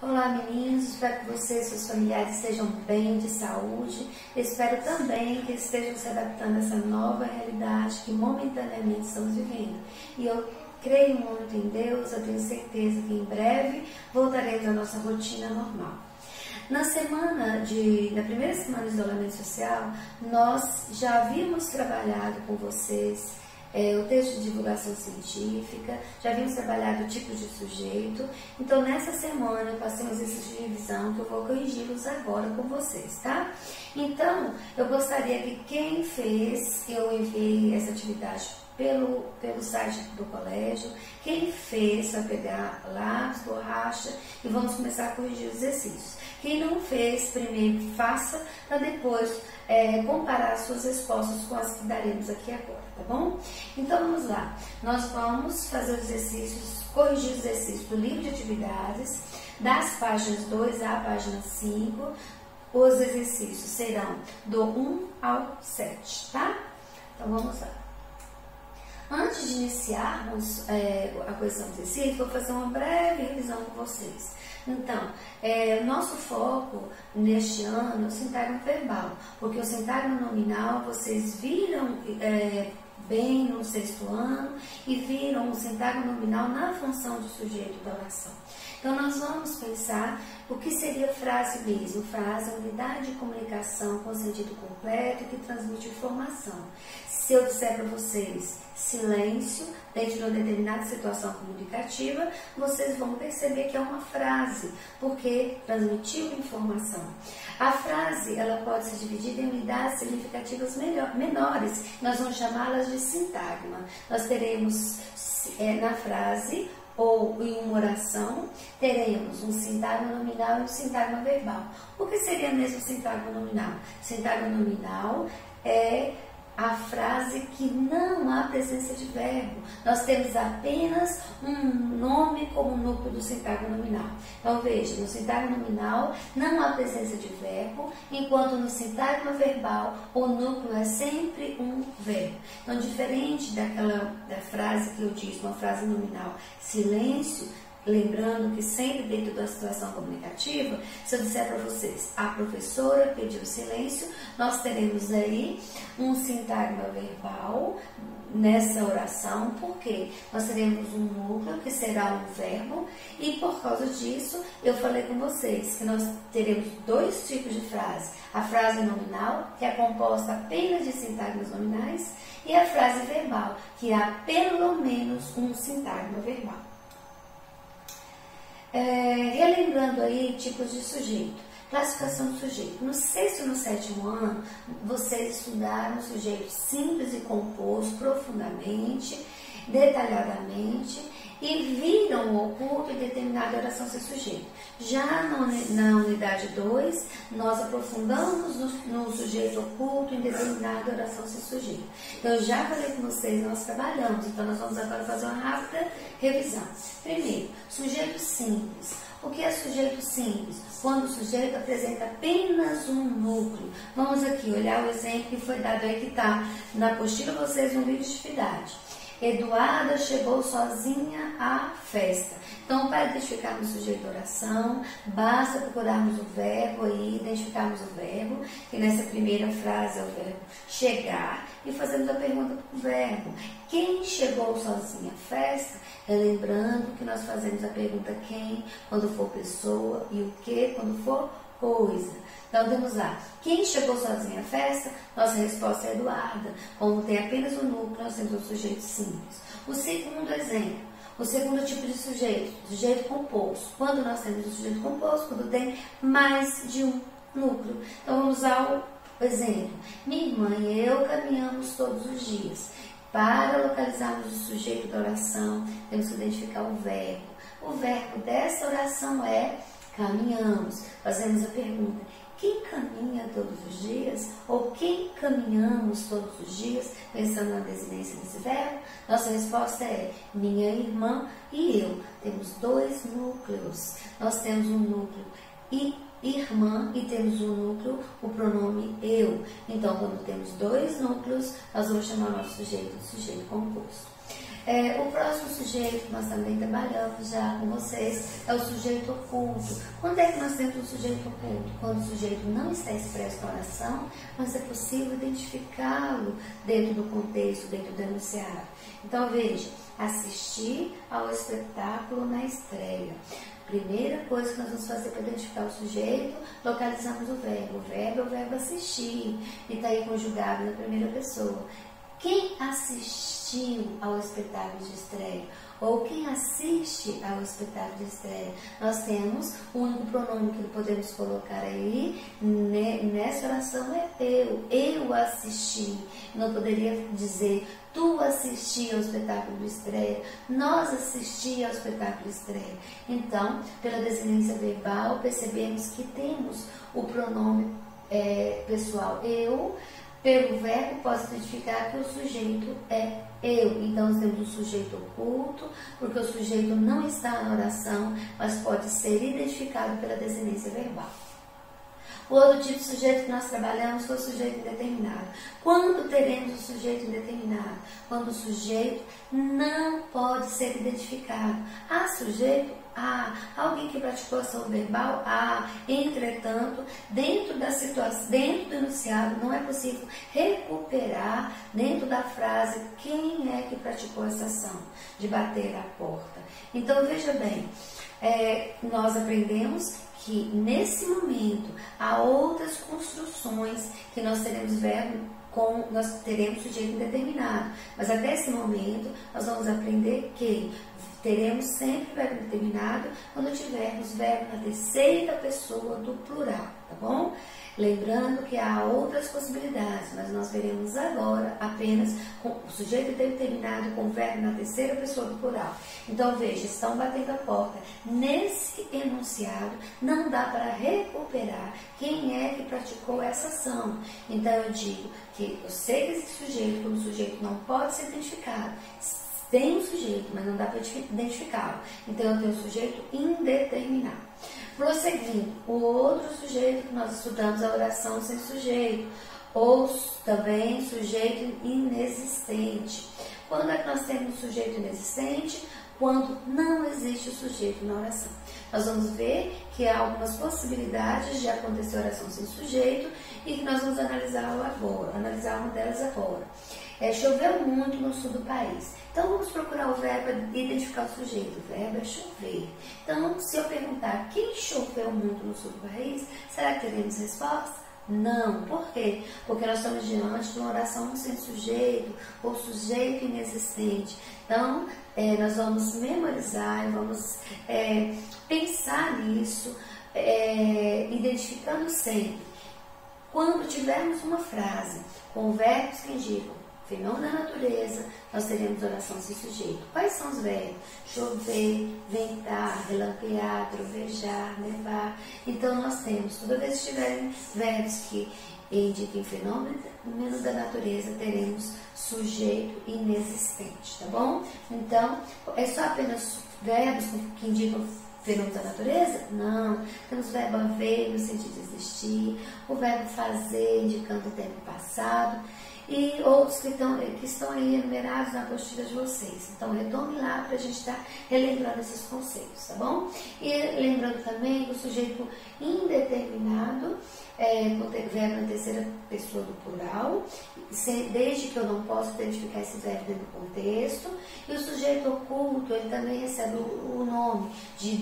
Olá meninos, espero que vocês e seus familiares estejam bem, de saúde. Espero também que estejam se adaptando a essa nova realidade que momentaneamente estamos vivendo. E eu creio muito em Deus, eu tenho certeza que em breve voltaremos à nossa rotina normal. Na primeira semana de isolamento social, nós já havíamos trabalhado com vocês o texto de divulgação científica, já havíamos trabalhado o tipo de sujeito. Então, nessa semana, eu passei um exercício de revisão que eu vou corrigi-los agora com vocês, tá? Então, eu gostaria que quem fez, eu enviei essa atividade pelo site do colégio. Quem fez, vai pegar lápis, borracha e vamos começar a corrigir os exercícios. Quem não fez, primeiro faça, para depois comparar as suas respostas com as que daremos aqui agora, tá bom? Então vamos lá, nós vamos fazer os exercícios, corrigir os exercícios do livro de atividades, das páginas 2 à página 5, os exercícios serão do 1 ao 7, tá? Então vamos lá. Antes de iniciarmos a correção do exercício, vou fazer uma breve revisão com vocês. Então, nosso foco neste ano é o sintagma verbal, porque o sintagma nominal vocês viram bem no 6º ano e viram o sintagma nominal na função de sujeito da oração. Então, nós vamos pensar o que seria frase mesmo. Frase é uma unidade de comunicação com sentido completo que transmite informação. Se eu disser para vocês silêncio dentro de uma determinada situação comunicativa, vocês vão perceber que é uma frase, porque transmitiu informação. A frase ela pode ser dividida em unidades significativas menores, nós vamos chamá-las de sintagma. Nós teremos na frase ou em uma oração, teremos um sintagma nominal e um sintagma verbal. O que seria mesmo sintagma nominal? Sintagma nominal é a frase que não há presença de verbo. Nós temos apenas um nome como núcleo do sintagma nominal. Então veja, no sintagma nominal não há presença de verbo, enquanto no sintagma verbal o núcleo é sempre um verbo. Então, diferente da frase que eu disse, uma frase nominal, silêncio, lembrando que sempre dentro da situação comunicativa, se eu disser para vocês, a professora pediu silêncio, nós teremos aí um sintagma verbal nessa oração, porque nós teremos um núcleo que será um verbo e por causa disso eu falei com vocês que nós teremos dois tipos de frase. A frase nominal, que é composta apenas de sintagmas nominais, e a frase verbal, que há pelo menos um sintagma verbal. Relembrando aí tipos de sujeito, classificação do sujeito. No 6º e no 7º ano, vocês estudaram o sujeito simples e composto profundamente, detalhadamente, e viram o oculto em determinada oração ser sujeito. Já na unidade 2, nós aprofundamos no sujeito oculto em determinada oração ser sujeito. Então, eu já falei com vocês, nós trabalhamos, então nós vamos agora fazer uma rápida revisão. Primeiro, sujeito simples. O que é sujeito simples? Quando o sujeito apresenta apenas um núcleo. Vamos aqui olhar o exemplo que foi dado aí, que está na apostila vocês no livro de atividade. Eduarda chegou sozinha à festa. Então, para identificarmos o sujeito da oração, basta procurarmos o verbo aí, identificarmos o verbo, que nessa primeira frase é o verbo chegar, e fazemos a pergunta para o verbo. Quem chegou sozinha à festa? Lembrando que nós fazemos a pergunta quem, quando for pessoa, e o que, quando for coisa. Então, temos lá, quem chegou sozinho à festa? Nossa resposta é Eduarda. Como tem apenas um núcleo, nós temos um sujeito simples. O segundo exemplo, o segundo tipo de sujeito composto. Quando nós temos o sujeito composto? Quando tem mais de um núcleo. Então, vamos ao exemplo. Minha irmã e eu caminhamos todos os dias. Para localizarmos o sujeito da oração, temos que identificar o verbo. O verbo dessa oração é caminhamos. Fazemos a pergunta, quem caminha todos os dias? Ou quem caminhamos todos os dias? Pensando na desinência desse verbo, nossa resposta é minha irmã e eu. Temos dois núcleos. Nós temos um núcleo e irmã e temos um núcleo, o pronome eu. Então, quando temos dois núcleos, nós vamos chamar o nosso sujeito de sujeito composto. O próximo sujeito que nós também trabalhamos já com vocês é o sujeito oculto. Quando é que nós temos o sujeito oculto? Quando o sujeito não está expresso na oração, mas é possível identificá-lo dentro do contexto, dentro do enunciado. Então veja, assistir ao espetáculo na estreia. Primeira coisa que nós vamos fazer para identificar o sujeito, localizamos o verbo. O verbo é o verbo assistir, e está aí conjugado na primeira pessoa. Quem assistiu ao espetáculo de estreia? Ou quem assiste ao espetáculo de estreia? Nós temos o único pronome que podemos colocar aí nessa oração é eu. Eu assisti. Não poderia dizer tu assisti ao espetáculo de estreia, nós assisti ao espetáculo de estreia. Então, pela desinência verbal, percebemos que temos o pronome pessoal eu. Pelo verbo, posso identificar que o sujeito é eu. Então, nós temos o sujeito oculto, porque o sujeito não está na oração, mas pode ser identificado pela desinência verbal. O outro tipo de sujeito que nós trabalhamos foi o sujeito indeterminado. Quando teremos o sujeito indeterminado? Quando o sujeito não pode ser identificado. Sujeito? Alguém que praticou ação verbal? Entretanto, dentro da situação, dentro do enunciado, não é possível recuperar dentro da frase quem é que praticou essa ação de bater a porta. Então, veja bem, nós aprendemos que nesse momento há outras construções que nós teremos verbo nós teremos sujeito indeterminado, mas até esse momento nós vamos aprender que teremos sempre verbo indeterminado quando tivermos verbo na terceira pessoa do plural, tá bom? Lembrando que há outras possibilidades, mas nós veremos agora apenas com o sujeito determinado com o verbo na terceira pessoa do plural. Então veja, estão batendo a porta. Nesse enunciado não dá para recuperar quem é que praticou essa ação. Então eu digo que eu sei que esse sujeito, quando o sujeito não pode ser identificado, tem um sujeito, mas não dá para identificá-lo. Então eu tenho um sujeito indeterminado. Prosseguindo, o outro sujeito que nós estudamos é a oração sem sujeito, ou também sujeito inexistente. Quando é que nós temos sujeito inexistente? Quando não existe o sujeito na oração. Nós vamos ver que há algumas possibilidades de acontecer oração sem sujeito e que nós vamos analisar uma delas agora. Choveu muito no sul do país. Então, vamos procurar o verbo e identificar o sujeito. O verbo é chover. Então, se eu perguntar quem choveu muito no sul do país, será que teremos resposta? Não. Por quê? Porque nós estamos diante de uma oração sem sujeito ou sujeito inexistente. Então, nós vamos memorizar, vamos pensar nisso, identificando sempre. Quando tivermos uma frase com verbos que indicam fenômeno da natureza, nós teremos oração sem sujeito. Quais são os verbos? Chover, ventar, relampear, trovejar, nevar. Então, nós temos, toda vez que tiverem verbos que indiquem fenômeno da natureza, teremos sujeito inexistente, tá bom? Então, é só apenas verbos que indicam fenômeno da natureza? Não. Temos o verbo haver no sentido de existir, o verbo fazer indicando o tempo passado, e outros que estão aí enumerados na apostila de vocês. Então, retome lá para a gente estar relembrando esses conceitos, tá bom? E lembrando também do sujeito indeterminado, com o verbo na terceira pessoa do plural, desde que eu não possa identificar esse verbo dentro do contexto. E o sujeito oculto, ele também recebe o nome de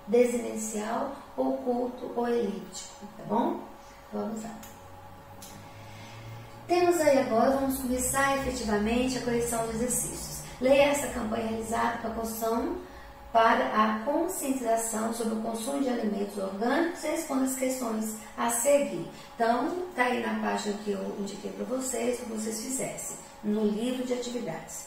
desinencial, oculto ou elíptico, tá bom? Vamos lá. Temos aí agora, vamos começar efetivamente a correção dos exercícios. Leia essa campanha realizada com a construção para a conscientização sobre o consumo de alimentos orgânicos e responda as questões a seguir. Então, está aí na página que eu indiquei para vocês, que vocês fizessem, no livro de atividades.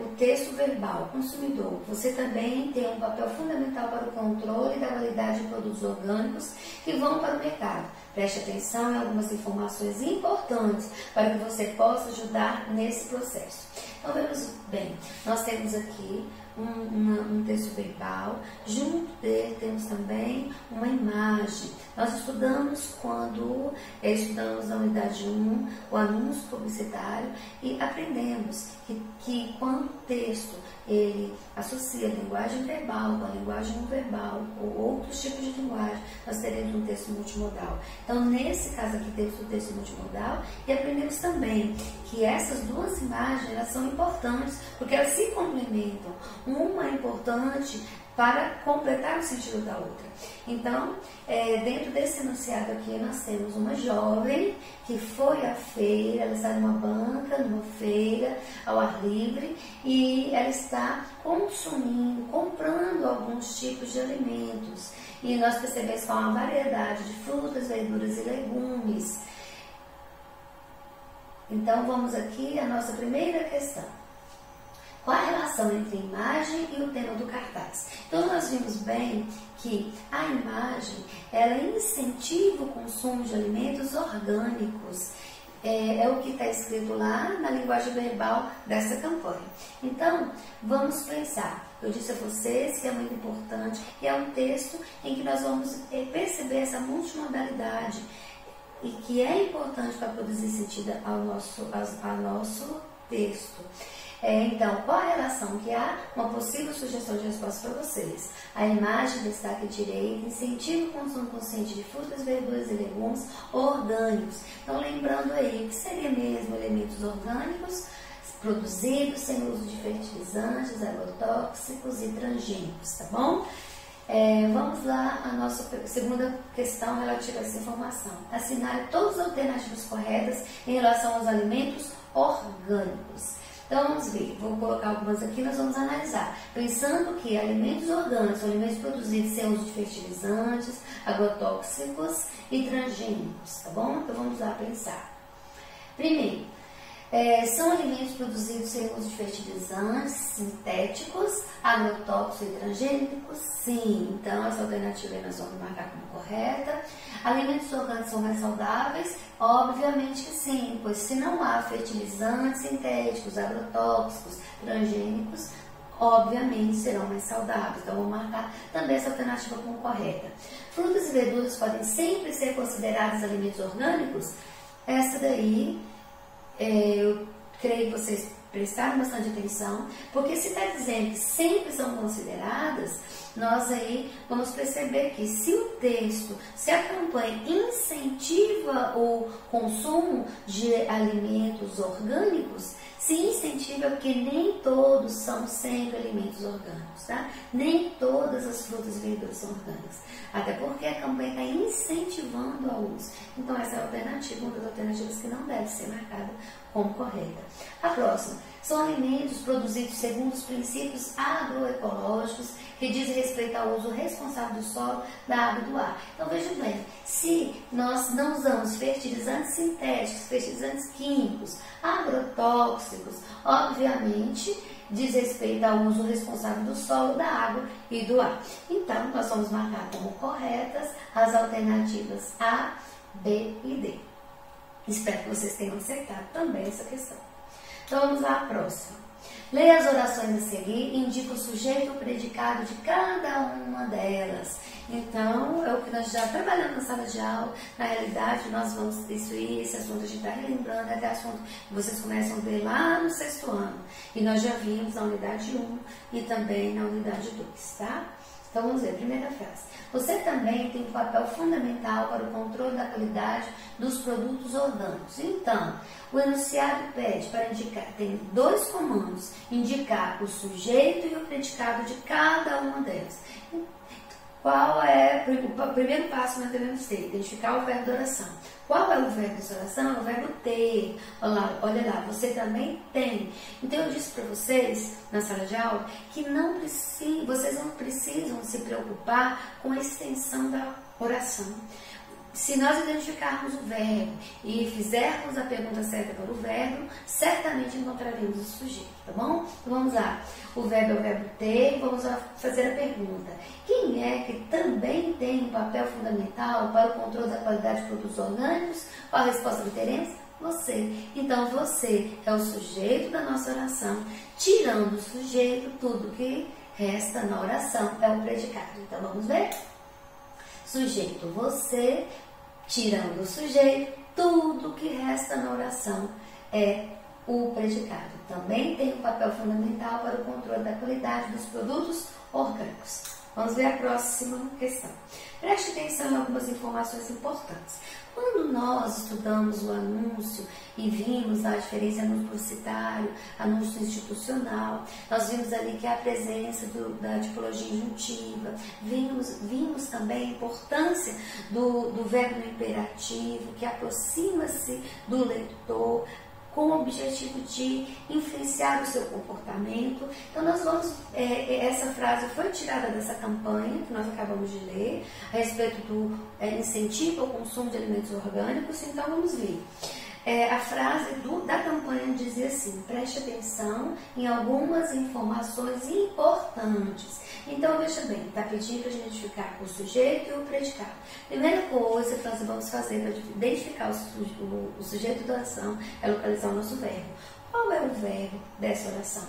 O texto verbal, consumidor, você também tem um papel fundamental para o controle da qualidade de produtos orgânicos que vão para o mercado. Preste atenção em algumas informações importantes para que você possa ajudar nesse processo. Então, vemos bem, nós temos aqui um texto verbal, junto dele temos também uma imagem. Nós estudamos quando estudamos na unidade 1 o anúncio publicitário e aprendemos que quando o texto ele associa a linguagem verbal com a linguagem não verbal ou outros tipos de linguagem, nós teremos um texto multimodal. Então, nesse caso aqui, temos o texto multimodal e aprendemos também que essas duas imagens elas são importantes porque elas se complementam. Uma é importante para completar o sentido da outra. Então, dentro desse enunciado aqui, nós temos uma jovem que foi à feira, ela está numa banca, numa feira, ao ar livre, e ela está consumindo, comprando alguns tipos de alimentos. E nós percebemos que há uma variedade de frutas, verduras e legumes. Então, vamos aqui à nossa primeira questão. Qual a relação entre a imagem e o tema do cartaz? Então, nós vimos bem que a imagem, ela incentiva o consumo de alimentos orgânicos. É o que está escrito lá na linguagem verbal dessa campanha. Então, vamos pensar. Eu disse a vocês que é muito importante, que é um texto em que nós vamos perceber essa multimodalidade e que é importante para produzir sentido ao nosso texto. Então, qual a relação que há? Uma possível sugestão de resposta para vocês. A imagem destaque direito incentiva o consumo consciente de frutas, verduras e legumes orgânicos. Então, lembrando aí que seria mesmo elementos orgânicos produzidos sem uso de fertilizantes, agrotóxicos e transgênicos, tá bom? Vamos lá à nossa segunda questão relativa a essa informação. Assinale todas as alternativas corretas em relação aos alimentos orgânicos. Então, vamos ver, vou colocar algumas aqui, nós vamos analisar. Pensando que alimentos orgânicos são alimentos produzidos sem uso de fertilizantes, agrotóxicos e transgênicos, tá bom? Então, vamos lá pensar. Primeiro, são alimentos produzidos sem uso de fertilizantes sintéticos, agrotóxicos e transgênicos? Sim. Então, essa alternativa nós vamos marcar como correta. Alimentos orgânicos são mais saudáveis? Obviamente que sim, pois se não há fertilizantes sintéticos, agrotóxicos, transgênicos, obviamente serão mais saudáveis. Então, vou marcar também essa alternativa como correta. Frutas e verduras podem sempre ser consideradas alimentos orgânicos? Essa daí, eu creio que vocês prestaram bastante atenção, porque se está dizendo que sempre são consideradas, nós aí vamos perceber que se a campanha incentiva o consumo de alimentos orgânicos, se incentiva porque nem todos são sempre alimentos orgânicos, tá? Nem todas as frutas e verduras são orgânicas. Até porque a campanha está incentivando ao uso. Então, essa é a alternativa, uma das alternativas que não deve ser marcada como correta. A próxima. São alimentos produzidos segundo os princípios agroecológicos que dizem respeito ao uso responsável do solo, da água e do ar. Então, vejam bem, se nós não usamos fertilizantes sintéticos, fertilizantes químicos, agrotóxicos, obviamente, diz respeito ao uso responsável do solo, da água e do ar. Então, nós vamos marcar como corretas as alternativas A, B e D. Espero que vocês tenham acertado também essa questão. Então, vamos lá à próxima. Leia as orações a seguir e indica o sujeito e o predicado de cada uma delas. Então, é o que nós já trabalhamos na sala de aula. Na realidade, nós vamos destruir esse assunto, a gente está relembrando até assunto que vocês começam a ver lá no 6º ano. E nós já vimos na unidade 1 e também na unidade 2, tá? Então, vamos ver, primeira frase. Você também tem um papel fundamental para o controle da qualidade dos produtos orgânicos. Então, o enunciado pede para indicar, tem 2 comandos, indicar o sujeito e o predicado de cada uma delas. Qual é o primeiro passo que nós devemos ter? Identificar o verbo da oração. Qual é o verbo dessa oração? É o verbo ter. Olha lá, você também tem. Então, eu disse para vocês, na sala de aula, que vocês não precisam se preocupar com a extensão da oração. se nós identificarmos o verbo e fizermos a pergunta certa para o verbo, certamente encontraremos o sujeito, tá bom? Então vamos lá. O verbo é o verbo ter, vamos lá fazer a pergunta. Quem é que também tem um papel fundamental para o controle da qualidade de produtos orgânicos? Qual a resposta que teremos? Você. Então você é o sujeito da nossa oração. Tirando o sujeito, tudo que resta na oração é o predicado. Então vamos ver? Sujeito você, tirando o sujeito, tudo que resta na oração é o predicado. Também tem um papel fundamental para o controle da qualidade dos produtos orgânicos. Vamos ver a próxima questão. Preste atenção em algumas informações importantes. Quando nós estudamos o anúncio e vimos a diferença entre anúncio publicitário, anúncio institucional, nós vimos ali que a presença da tipologia injuntiva, vimos também a importância do verbo no imperativo, que aproxima-se do leitor, com o objetivo de influenciar o seu comportamento. Então nós vamos, essa frase foi tirada dessa campanha que nós acabamos de ler, a respeito do incentivo ao consumo de alimentos orgânicos. Então vamos ver. A frase da campanha dizia assim: preste atenção em algumas informações importantes. Então veja bem, está pedindo para identificar o sujeito e o predicado. Primeira coisa que nós vamos fazer para identificar o sujeito da oração é localizar o nosso verbo. Qual é o verbo dessa oração?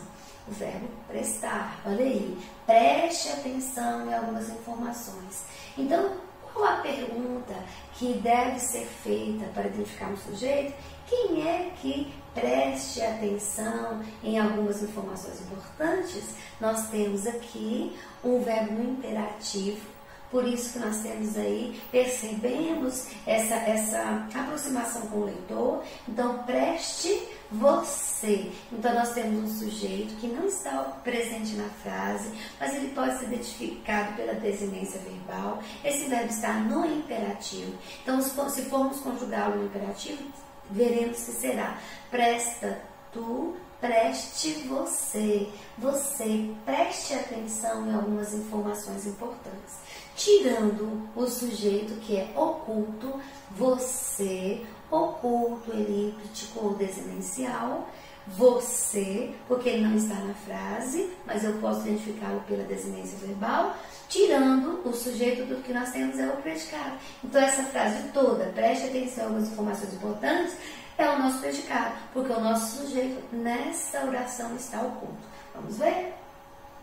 O verbo prestar. Olha aí, preste atenção em algumas informações. Então, qual a pergunta que deve ser feita para identificar um sujeito? Quem é que preste atenção em algumas informações importantes? Nós temos aqui um verbo no imperativo, por isso que nós temos aí, percebemos essa aproximação com o leitor. Então, preste você. Então, nós temos um sujeito que não está presente na frase, mas ele pode ser identificado pela desinência verbal. Esse verbo está no imperativo. Então, se formos conjugá-lo no imperativo, veremos que será: presta tu, preste você. Você preste atenção em algumas informações importantes. Tirando o sujeito que é oculto, você, oculto, elíptico ou desinencial, você, porque ele não está na frase, mas eu posso identificá-lo pela desinência verbal. Tirando o sujeito, do que nós temos é o predicado. Então essa frase toda, preste atenção em algumas informações importantes, é o nosso predicado, porque o nosso sujeito nessa oração está oculto. Vamos ver?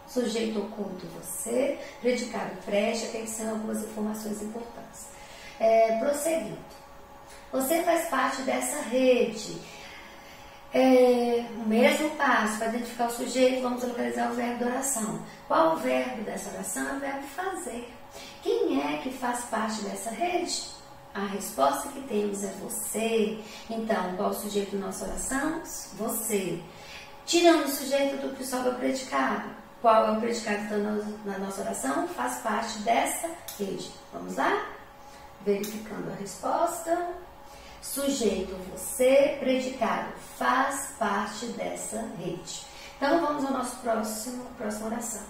Sujeito oculto você, predicado preste atenção em algumas informações importantes. Prosseguindo. Você faz parte dessa rede. O mesmo passo para identificar o sujeito, vamos localizar o verbo da oração. Qual o verbo dessa oração? É o verbo fazer. Quem é que faz parte dessa rede? A resposta que temos é você. Então, qual o sujeito da nossa oração? Você. Tirando o sujeito do que sobra o predicado. Qual é o predicado que está na nossa oração? Faz parte dessa rede. Vamos lá? Verificando a resposta. Sujeito você, predicado faz parte dessa rede. Então vamos ao nosso próxima oração.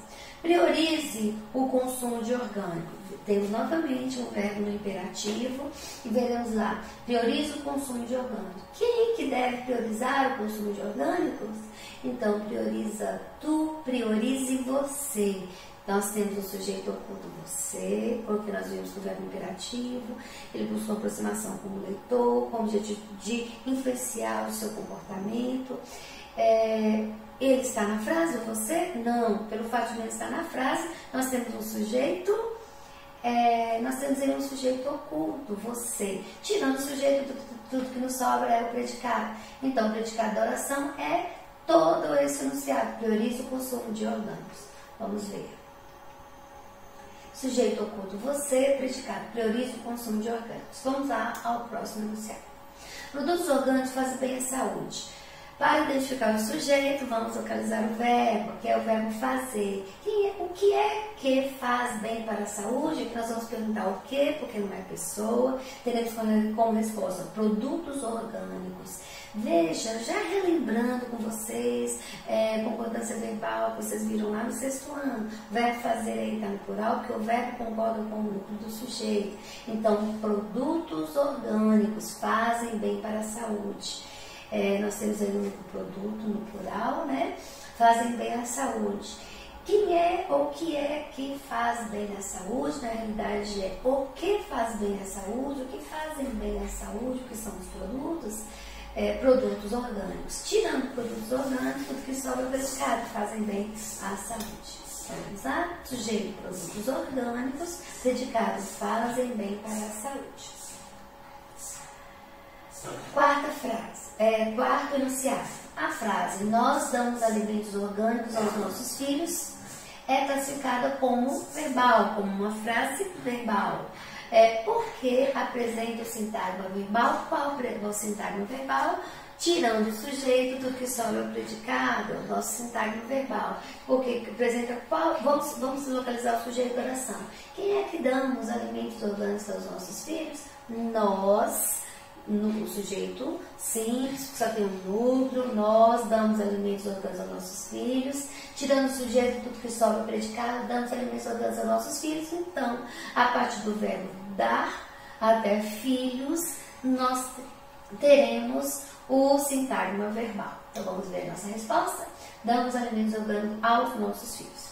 Priorize o consumo de orgânico. Temos novamente um verbo no imperativo e veremos lá: priorize o consumo de orgânico. Quem que deve priorizar o consumo de orgânicos? Então prioriza tu, priorize você. Nós temos o sujeito oculto você, porque nós vimos que o verbo imperativo, ele busca uma aproximação com o leitor, com o objetivo de influenciar o seu comportamento. Ele está na frase, você? Não. Pelo fato de ele estar na frase, nós temos um sujeito, nós temos aí um sujeito oculto, você. Tirando o sujeito, tudo que nos sobra é o predicado. Então, o predicado da oração é todo esse enunciado: priorize o consumo de orgânicos. Vamos ver. Sujeito oculto você, predicado priorize o consumo de orgânicos. Vamos lá ao próximo enunciado. Produtos orgânicos fazem bem à saúde. Para identificar o sujeito, vamos localizar o verbo, que é o verbo fazer. O que é que faz bem para a saúde? Que nós vamos perguntar o que, porque não é pessoa. Teremos como resposta produtos orgânicos. Veja, já relembrando com vocês, concordando concordância verbal, que vocês viram lá no sexto ano. O verbo fazer aí está no plural, porque o verbo concorda com o núcleo do sujeito. Então, produtos orgânicos fazem bem para a saúde. Nós temos aí o produto no plural, né? Fazem bem à saúde. Quem é ou que é que faz bem à saúde? Na realidade é o que faz bem à saúde, o que fazem bem à saúde, o que são os produtos, produtos orgânicos. Tirando produtos orgânicos, tudo que sobra predicado fazem bem à saúde. Vamos lá? Sujeito, produtos orgânicos, predicado fazem bem para a saúde. Quarta frase, quarto enunciado. A frase nós damos alimentos orgânicos aos nossos filhos é classificada como verbal, como uma frase verbal. Porque apresenta o sintagma verbal. Qual é o sintagma verbal? Tirando o sujeito do que sobra o predicado, o nosso sintagma verbal. Porque apresenta qual. Vamos localizar o sujeito da oração. Quem é que damos alimentos orgânicos aos nossos filhos? Nós. No sujeito simples, que só tem um núcleo, nós damos alimentos orgânicos aos nossos filhos, tirando o sujeito tudo que sobra predicado, damos alimentos orgânicos aos nossos filhos. Então, a partir do verbo dar até filhos, nós teremos o sintagma verbal. Então, vamos ver a nossa resposta. Damos alimentos orgânicos aos nossos filhos.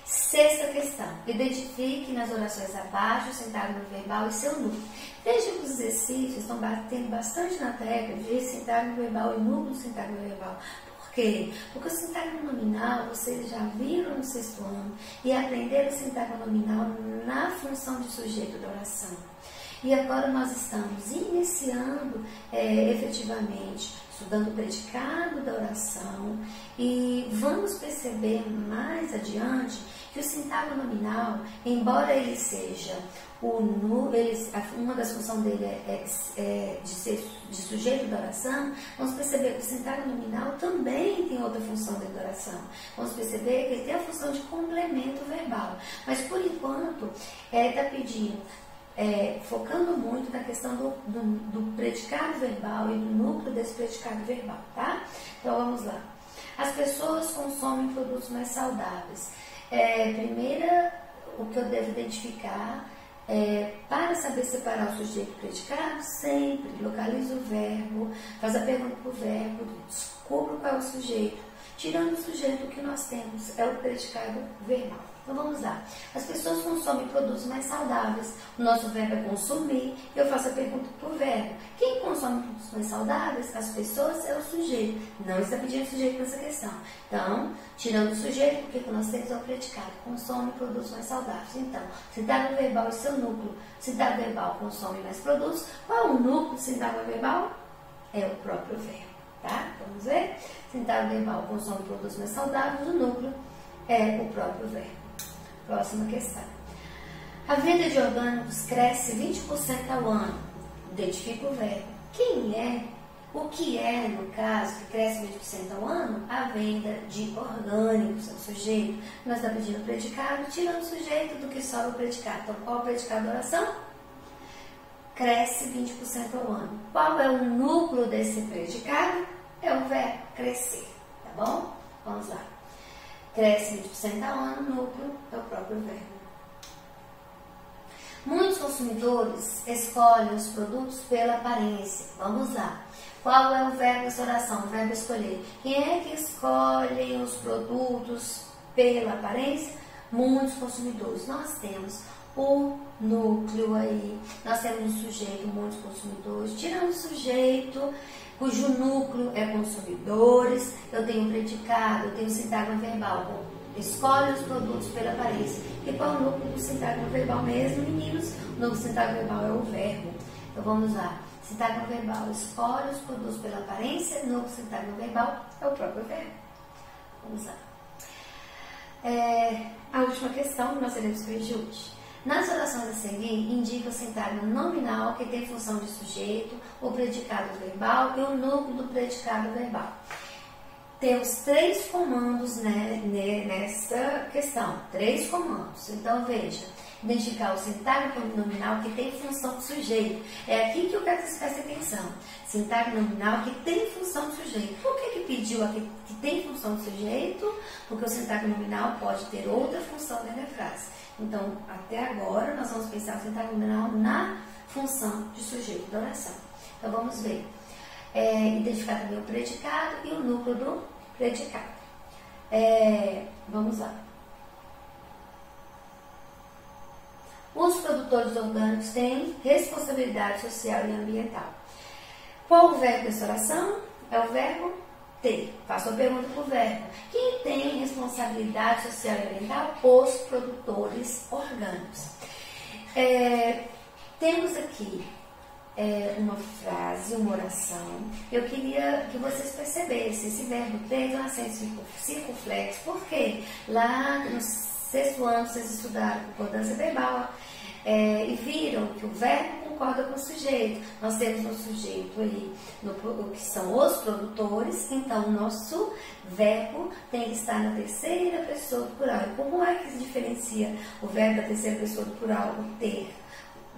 Sexta questão. Identifique nas orações abaixo o sintagma verbal e seu núcleo. Veja que os exercícios estão batendo bastante na tecla de sintagma verbal e núcleo do sintagma verbal. Por quê? Porque o sintagma nominal vocês já viram no sexto ano e aprenderam o sintagma nominal na função de sujeito da oração. E agora nós estamos iniciando efetivamente, estudando o predicado da oração e vamos perceber mais adiante que o sintagma nominal, embora ele seja uma das funções dele de ser de sujeito da oração, vamos perceber que o sintagma nominal também tem outra função dentro da oração. Vamos perceber que ele tem a função de complemento verbal. Mas por enquanto, está pedindo, focando muito na questão do predicado verbal e do núcleo desse predicado verbal, tá? Então vamos lá. As pessoas consomem produtos mais saudáveis. Primeiro, o que eu devo identificar para saber separar o sujeito do predicado, sempre localiza o verbo, faz a pergunta para o verbo, descubra qual é o sujeito. Tirando o sujeito, o que nós temos é o predicado verbal. Então vamos lá. As pessoas consomem produtos mais saudáveis. O nosso verbo é consumir. Eu faço a pergunta para o verbo. Quem consome produtos mais saudáveis? As pessoas é o sujeito. Não está pedindo sujeito nessa questão. Então, tirando o sujeito, o que nós temos é o predicado. Consome produtos mais saudáveis. Então, sintagma verbal é seu núcleo. Sintagma verbal consome mais produtos. Qual é o núcleo do sintagma verbal? É o próprio verbo. Tá? Vamos ver? Sintagma verbal consome produtos mais saudáveis. O núcleo é o próprio verbo. Próxima questão. A venda de orgânicos cresce 20% ao ano. Identifica o verbo. Quem é? O que é, no caso, que cresce 20% ao ano? A venda de orgânicos, é o sujeito. Nós estamos pedindo o predicado, tirando o sujeito do que sobra o predicado. Então, qual é o predicado da oração? Cresce 20% ao ano. Qual é o núcleo desse predicado? É o verbo crescer. Tá bom? Vamos lá. Cresce 20% ao ano, núcleo é o próprio verbo. Muitos consumidores escolhem os produtos pela aparência. Vamos lá. Qual é o verbo dessa oração? O verbo escolher. Quem é que escolhe os produtos pela aparência? Muitos consumidores. Nós temos o núcleo aí, nós temos um sujeito, muitos consumidores. Tirando o sujeito, cujo núcleo é consumidores, eu tenho um predicado, eu tenho sintagma verbal. Escolhe os produtos pela aparência. E qual é o núcleo do sintagma verbal mesmo, meninos? O núcleo do sintagma verbal é o verbo. Então vamos lá. Sintagma verbal, escolhe os produtos pela aparência. O núcleo do sintagma verbal é o próprio verbo. Vamos lá. A última questão que nós teremos para hoje. Nas orações a seguir, indica o sintagma nominal, que tem função de sujeito, o predicado verbal e o núcleo do predicado verbal. Temos 3 comandos nessa questão, 3 comandos. Então, veja, identificar o sintagma nominal que tem função de sujeito. É aqui que eu quero que você preste atenção. Sintagma nominal que tem função de sujeito. Por que pediu aqui que tem função de sujeito? Porque o sintagma nominal pode ter outra função dentro da frase. Então, até agora, nós vamos pensar o sintagma nominal na função de sujeito da oração. Então, vamos ver. Identificar também o predicado e o núcleo do predicado. Vamos lá. Os produtores orgânicos têm responsabilidade social e ambiental. Qual o verbo dessa oração? É o verbo ter. Faço a pergunta para o verbo. Quem tem responsabilidade social e ambiental? Os produtores orgânicos. Temos aqui uma frase, uma oração. Eu queria que vocês percebessem. Esse verbo ter é um acento circunflexo. Por quê? Lá no 6º ano vocês estudaram concordância verbal e viram que o verbo concorda com o sujeito. Nós temos um sujeito aí, que são os produtores, então o nosso verbo tem que estar na terceira pessoa do plural. E como é que se diferencia o verbo da terceira pessoa do plural, o ter,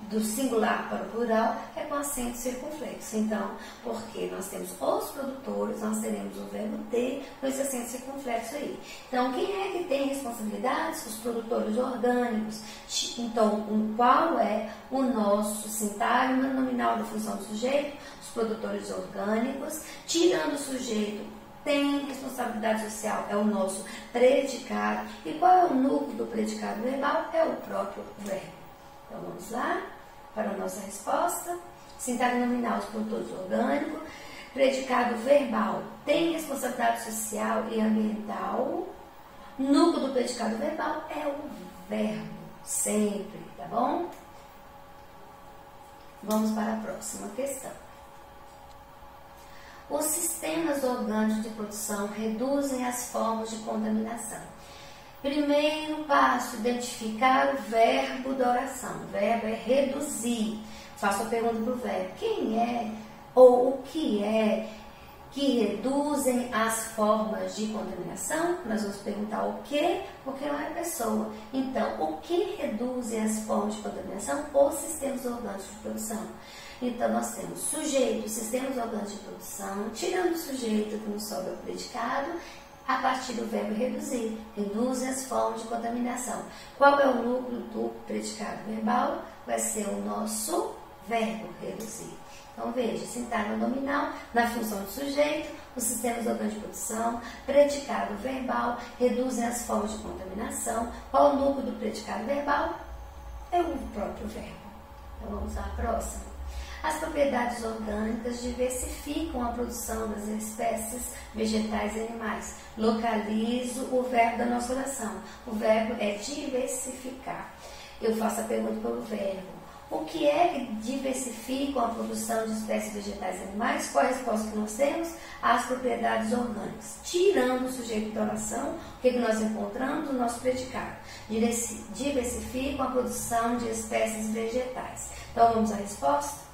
do singular para o plural? É com acento circunflexo. Então, porque nós temos os produtores, nós teremos o verbo ter com esse acento circunflexo aí. Então, quem é que tem responsabilidades? Os produtores orgânicos. Então, qual é o nosso sintagma nominal da função do sujeito? Os produtores orgânicos. Tirando o sujeito, tem responsabilidade social, é o nosso predicado. E qual é o núcleo do predicado verbal? É o próprio verbo. Então, vamos lá para a nossa resposta. Sintagma nominal, os produtores orgânicos. Predicado verbal tem responsabilidade social e ambiental. Núcleo do predicado verbal é o verbo, sempre, tá bom? Vamos para a próxima questão. Os sistemas orgânicos de produção reduzem as formas de contaminação. Primeiro passo, identificar o verbo da oração. O verbo é reduzir. Faço a pergunta para o verbo. Quem é ou o que é que reduzem as formas de contaminação? Nós vamos perguntar o que, porque não é pessoa. Então, o que reduzem as formas de contaminação? Os sistemas orgânicos de produção. Então, nós temos sujeito, sistemas orgânicos de produção, tirando o sujeito que nos sobra o predicado, a partir do verbo reduzir, reduzem as formas de contaminação. Qual é o núcleo do predicado verbal? Vai ser o nosso verbo reduzir. Então veja, sintagma nominal na função de sujeito, os sistemas orgânicos de produção, predicado verbal, reduzem as formas de contaminação. Qual o núcleo do predicado verbal? É o próprio verbo. Então vamos à próxima. As propriedades orgânicas diversificam a produção das espécies vegetais e animais. Localizo o verbo da nossa oração. O verbo é diversificar. Eu faço a pergunta pelo verbo. O que é que diversificam a produção de espécies vegetais e animais? Qual a resposta que nós temos? As propriedades orgânicas. Tirando o sujeito da oração, o que nós encontramos? O nosso predicado. Diversificam a produção de espécies vegetais. Então, vamos à resposta?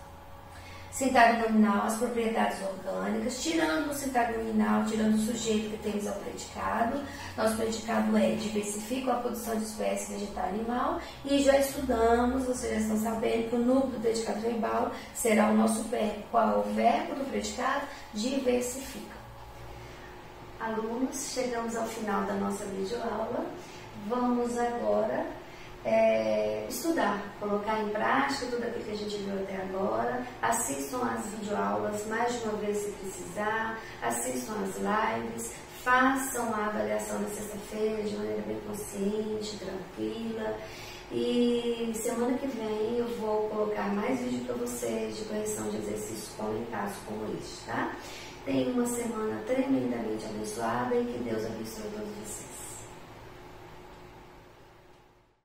Sintagma nominal, as propriedades orgânicas, tirando o sintagma nominal, tirando o sujeito que temos ao predicado. Nosso predicado é diversifica a produção de espécies vegetal e animal. E já estudamos, vocês já estão sabendo, que o núcleo do predicado verbal será o nosso verbo. Qual é o verbo do predicado? Diversifica. Alunos, chegamos ao final da nossa videoaula. Vamos agora estudar, colocar em prática tudo aquilo que a gente viu até agora. Assistam às videoaulas mais de uma vez se precisar, assistam às lives, façam a avaliação na sexta-feira de maneira bem consciente, tranquila. E semana que vem eu vou colocar mais vídeo para vocês de correção de exercícios comentados como este, tá? Tenham uma semana tremendamente abençoada e que Deus abençoe todos vocês.